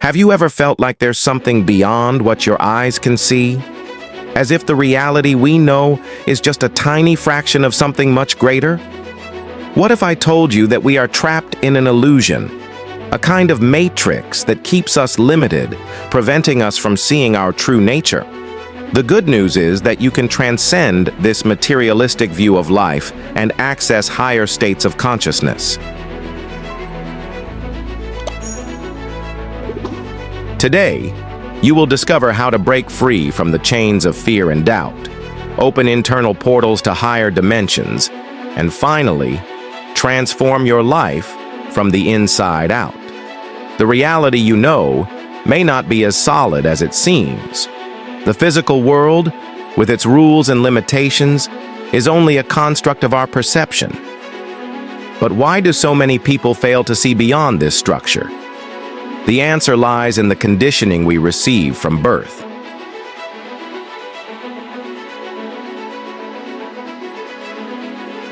Have you ever felt like there's something beyond what your eyes can see? As if the reality we know is just a tiny fraction of something much greater? What if I told you that we are trapped in an illusion, a kind of matrix that keeps us limited, preventing us from seeing our true nature? The good news is that you can transcend this materialistic view of life and access higher states of consciousness. Today, you will discover how to break free from the chains of fear and doubt, open internal portals to higher dimensions, and finally, transform your life from the inside out. The reality you know may not be as solid as it seems. The physical world, with its rules and limitations, is only a construct of our perception. But why do so many people fail to see beyond this structure? The answer lies in the conditioning we receive from birth.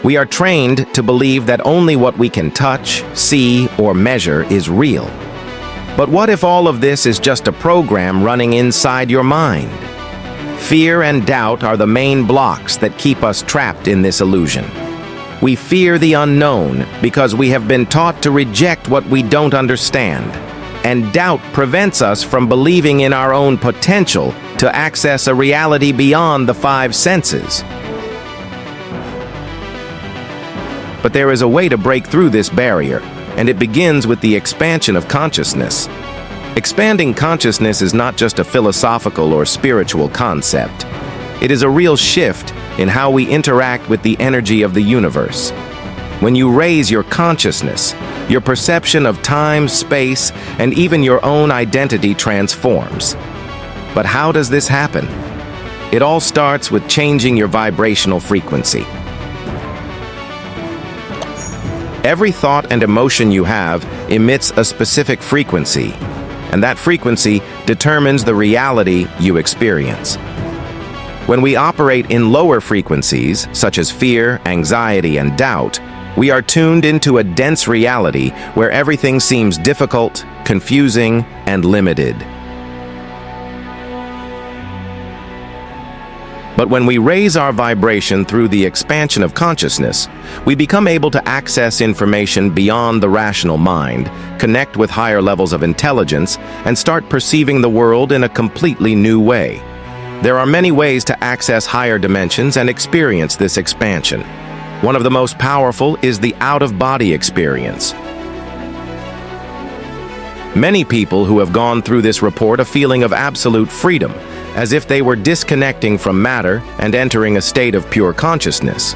We are trained to believe that only what we can touch, see, or measure is real. But what if all of this is just a program running inside your mind? Fear and doubt are the main blocks that keep us trapped in this illusion. We fear the unknown because we have been taught to reject what we don't understand. And doubt prevents us from believing in our own potential to access a reality beyond the five senses. But there is a way to break through this barrier, and it begins with the expansion of consciousness. Expanding consciousness is not just a philosophical or spiritual concept. It is a real shift in how we interact with the energy of the universe. When you raise your consciousness, your perception of time, space, and even your own identity transforms. But how does this happen? It all starts with changing your vibrational frequency. Every thought and emotion you have emits a specific frequency, and that frequency determines the reality you experience. When we operate in lower frequencies, such as fear, anxiety, and doubt, we are tuned into a dense reality where everything seems difficult, confusing, and limited. But when we raise our vibration through the expansion of consciousness, we become able to access information beyond the rational mind, connect with higher levels of intelligence, and start perceiving the world in a completely new way. There are many ways to access higher dimensions and experience this expansion. One of the most powerful is the out-of-body experience. Many people who have gone through this report a feeling of absolute freedom, as if they were disconnecting from matter and entering a state of pure consciousness.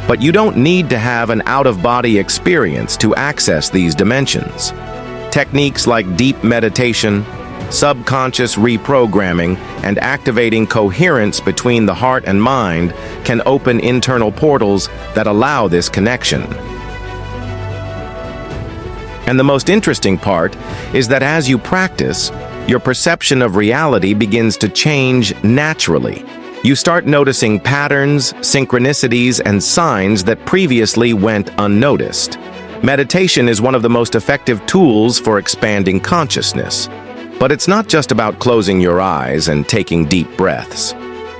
But you don't need to have an out-of-body experience to access these dimensions. Techniques like deep meditation, subconscious reprogramming, and activating coherence between the heart and mind can open internal portals that allow this connection. And the most interesting part is that as you practice, your perception of reality begins to change naturally. You start noticing patterns, synchronicities, and signs that previously went unnoticed. Meditation is one of the most effective tools for expanding consciousness. But it's not just about closing your eyes and taking deep breaths.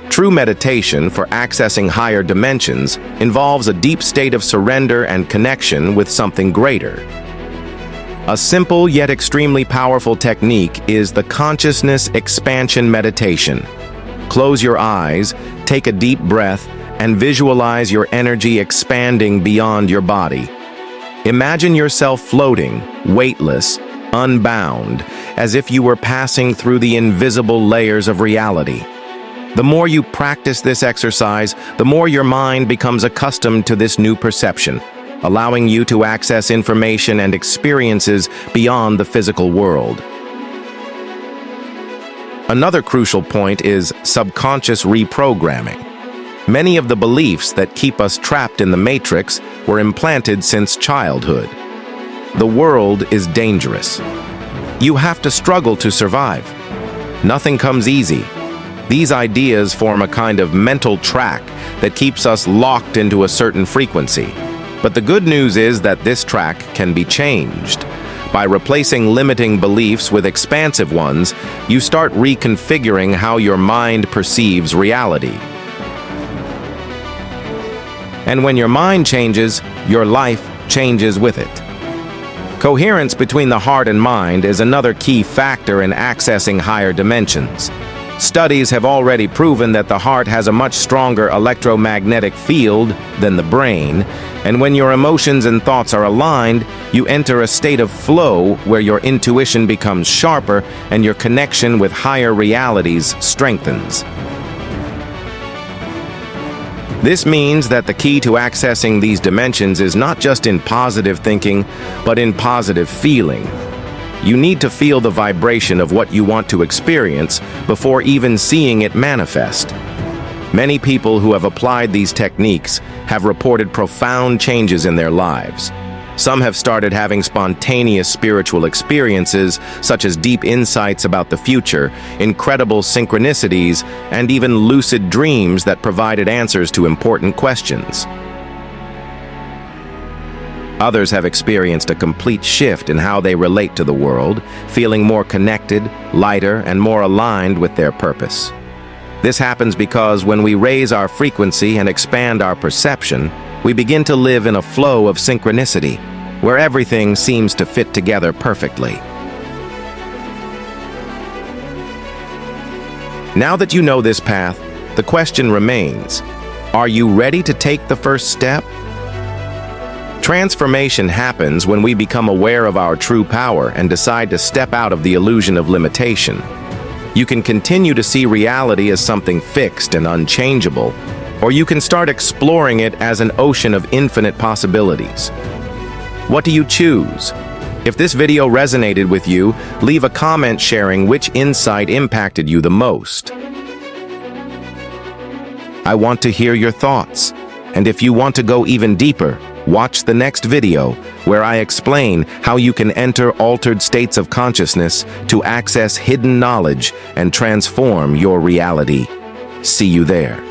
True meditation for accessing higher dimensions involves a deep state of surrender and connection with something greater. A simple yet extremely powerful technique is the consciousness expansion meditation. Close your eyes, take a deep breath, and visualize your energy expanding beyond your body. Imagine yourself floating, weightless, unbound, as if you were passing through the invisible layers of reality. The more you practice this exercise, the more your mind becomes accustomed to this new perception, allowing you to access information and experiences beyond the physical world. Another crucial point is subconscious reprogramming. Many of the beliefs that keep us trapped in the matrix were implanted since childhood. The world is dangerous. You have to struggle to survive. Nothing comes easy. These ideas form a kind of mental track that keeps us locked into a certain frequency. But the good news is that this track can be changed. By replacing limiting beliefs with expansive ones, you start reconfiguring how your mind perceives reality. And when your mind changes, your life changes with it. Coherence between the heart and mind is another key factor in accessing higher dimensions. Studies have already proven that the heart has a much stronger electromagnetic field than the brain, and when your emotions and thoughts are aligned, you enter a state of flow where your intuition becomes sharper and your connection with higher realities strengthens. This means that the key to accessing these dimensions is not just in positive thinking, but in positive feeling. You need to feel the vibration of what you want to experience before even seeing it manifest. Many people who have applied these techniques have reported profound changes in their lives. Some have started having spontaneous spiritual experiences, such as deep insights about the future, incredible synchronicities, and even lucid dreams that provided answers to important questions. Others have experienced a complete shift in how they relate to the world, feeling more connected, lighter, and more aligned with their purpose. This happens because when we raise our frequency and expand our perception, we begin to live in a flow of synchronicity, where everything seems to fit together perfectly. Now that you know this path, the question remains, are you ready to take the first step? Transformation happens when we become aware of our true power and decide to step out of the illusion of limitation. You can continue to see reality as something fixed and unchangeable, or you can start exploring it as an ocean of infinite possibilities. What do you choose? If this video resonated with you, leave a comment sharing which insight impacted you the most. I want to hear your thoughts, and if you want to go even deeper, watch the next video where I explain how you can enter altered states of consciousness to access hidden knowledge and transform your reality. See you there.